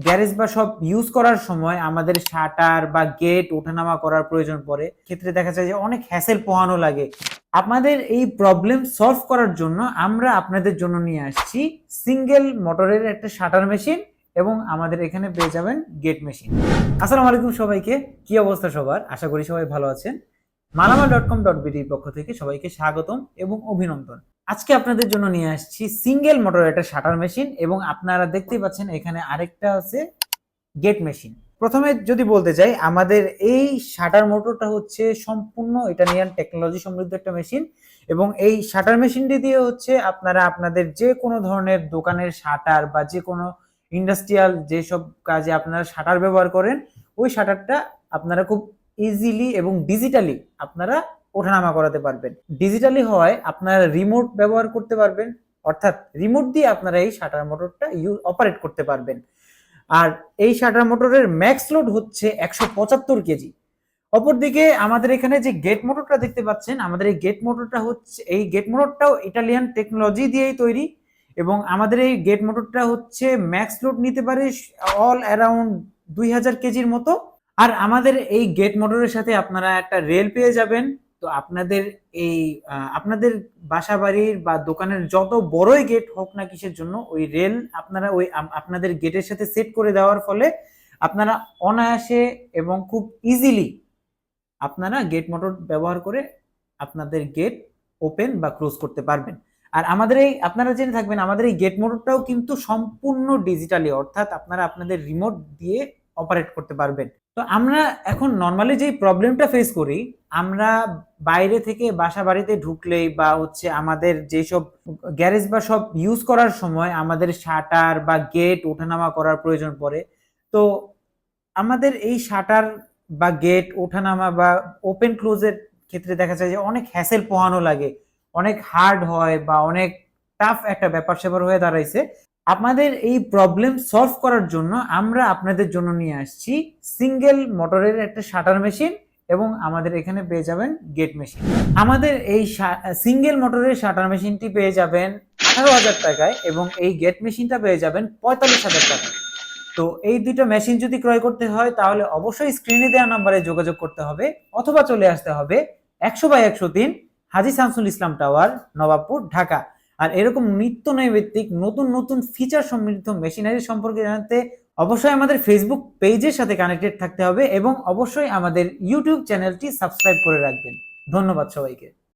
Garage বা সব use করার সময় আমাদের শাটার বা গেট ওঠানামা করার প্রয়োজন পড়ে, ক্ষেত্রে দেখা যায় যে অনেক হ্যাসেল পোহানো লাগে। আপনাদের এই প্রবলেম সলভ করার জন্য আমরা আপনাদের জন্য নিয়ে আসছি সিঙ্গেল মোটরের একটা শাটার মেশিন এবং আমাদের এখানে পেয়ে যাবেন গেট মেশিন। আসসালামু আলাইকুম সবাইকে, কি অবস্থা সবার? আশা করি সবাই ভালো আছেন। মালামাল.com.bd পক্ষ থেকে সবাইকে স্বাগতম এবং অভিনন্দন। আজকে আপনাদের জন্য নিয়ে আসছি সিঙ্গেল মোটর একটা শাটার মেশিন এবং আপনারা দেখতেই পাচ্ছেন এখানে আরেকটা আছে গেট মেশিন। প্রথমে যদি বলতে চাই, আমাদের এই শাটার মোটরটা হচ্ছে সম্পূর্ণ ইটালিয়ান টেকনোলজি সমৃদ্ধ একটা মেশিন এবং এই শাটার মেশিনটি দিয়ে হচ্ছে আপনারা আপনাদের যে কোনো ধরনের দোকানের শাটার বা যে কোনো ইন্ডাস্ট্রিয়াল যেসব কাজে আপনারা শাটার ব্যবহার করেন, ওই শাটারটা আপনারা খুব ইজিলি এবং ডিজিটালি আপনারা ওঠানামা করাতে পারবেন। ডিজিটালি হওয়ায় আপনারা রিমোট ব্যবহার করতে পারবেন, অর্থাৎ রিমোট দিয়ে আপনারা এই শাটার মোটরটা অপারেট করতে পারবেন। আর এই শাটার মোটরের ম্যাক্স লোড হচ্ছে 175 কেজি। অপরদিকে আমাদের এখানে যে গেট মোটরটা দেখতে পাচ্ছেন, আমাদের এই গেট মোটরটাও ইটালিয়ান টেকনোলজি দিয়েই তৈরি এবং আমাদের এই গেট মোটরটা হচ্ছে ম্যাক্স লোড নিতে পারে অল অ্যারাউন্ড 2000 কেজির মতো। আর আমাদের এই গেট মোটরের সাথে আপনারা একটা রেল পেয়ে যাবেন। তো আপনাদের এই আপনাদের বাসা বাড়ির বা দোকানের যত বড়ই গেট হোক না কিসের জন্য, ওই রেল আপনারা আপনাদের গেটের সাথে সেট করে দেওয়ার ফলে আপনারা অনায়াসে এবং খুব ইজিলি আপনারা গেট মোটর ব্যবহার করে আপনাদের গেট ওপেন বা ক্লোজ করতে পারবেন। আর আমাদের এই আপনারা জেনে থাকবেন, আমাদের এই গেট মোটরটাও কিন্তু সম্পূর্ণ ডিজিটালি, অর্থাৎ আপনারা আপনাদের রিমোট দিয়ে অপারেট করতে পারবেন। তো আমরা এখন নর্মালি যেই প্রবলেমটা ফেস করি, আমরা বাইরে থেকে বাসা বাড়িতে ঢুকলেই বা হচ্ছে আমাদের যেসব গ্যারেজ বা সব ইউজ করার সময় আমাদের শাটার বা গেট ওঠানামা করার প্রয়োজন পড়ে। তো আমাদের এই শাটার বা গেট ওঠানামা বা ওপেন ক্লোজের ক্ষেত্রে দেখা যায় যে অনেক হ্যাসেল পোহানো লাগে, অনেক হার্ড হয় বা অনেক টাফ একটা ব্যাপার স্যাপার হয়ে দাঁড়াইছে। আপনাদের এই প্রবলেম সলভ করার জন্য আমরা আপনাদের জন্য নিয়ে আসছি সিঙ্গেল মোটরের একটা শাটার মেশিন এবং আমাদের এখানে পেয়ে যাবেন গেট মেশিন। আমাদের এই সিঙ্গেল মোটরের শাটার মেশিনটি পেয়ে যাবেন 18,000 টাকায় এবং এই গেট মেশিনটা পেয়ে যাবেন 45,000 টাকায়। তো এই দুটো মেশিন যদি ক্রয় করতে হয় তাহলে অবশ্যই স্ক্রিনে দেওয়া নাম্বারে যোগাযোগ করতে হবে অথবা চলে আসতে হবে 100/103 হাজী শামসুল ইসলাম টাওয়ার, নবাবপুর, ঢাকা। আর এরকম নিত্য নৈমিত্তিক নতুন নতুন ফিচার সমৃদ্ধ মেশিনারি সম্পর্কে জানতে অবশ্যই আমাদের ফেসবুক পেজের সাথে কানেক্টেড থাকতে হবে এবং অবশ্যই আমাদের ইউটিউব চ্যানেলটি সাবস্ক্রাইব করে রাখবেন। ধন্যবাদ সবাইকে।